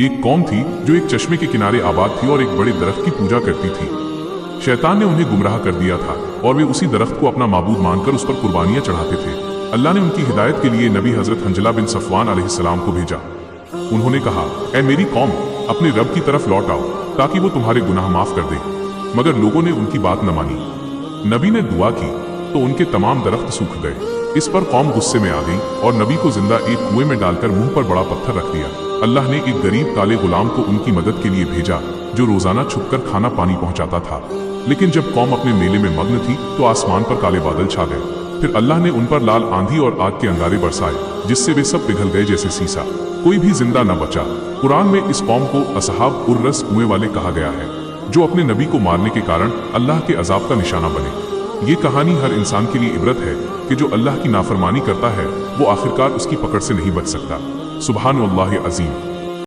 एक कौम थी जो एक चश्मे के किनारे आबाद थी और एक बड़े दरख्त की पूजा करती थी। शैतान ने उन्हें गुमराह कर दिया था और वे उसी दरख्त को अपना माबूद मानकर उस पर कुर्बानियां चढ़ाते थे। अल्लाह ने उनकी हिदायत के लिए नबी हजरत हंजला बिन सफवान अलैहिस्सलाम को भेजा। उन्होंने कहा, ऐ मेरी कौम, अपने रब की तरफ लौट आओ ताकि वो तुम्हारे गुनाह माफ कर दे। मगर लोगों ने उनकी बात न मानी। नबी ने दुआ की तो उनके तमाम दरख्त सूख गए। इस पर कौम गुस्से में आ गई और नबी को जिंदा एक कुएं में डालकर मुंह पर बड़ा पत्थर रख दिया। अल्लाह ने एक गरीब काले गुलाम को उनकी मदद के लिए भेजा जो रोजाना छुपकर खाना पानी पहुंचाता था। लेकिन जब कौम अपने मेले में मग्न थी तो आसमान पर काले बादल छा गए। फिर अल्लाह ने उन पर लाल आंधी और आग के अंगारे बरसाए जिससे वे सब पिघल गए जैसे सीसा। कोई भी जिंदा न बचा। कुरान में इस कौम को असहाब उर्रस कुएं वाले कहा गया है, जो अपने नबी को मारने के कारण अल्लाह के अजाब का निशाना बने। ये कहानी हर इंसान के लिए इबरत है कि जो अल्लाह की नाफरमानी करता है वो आखिरकार उसकी पकड़ से नहीं बच सकता। सुभान अल्लाह अज़ीम।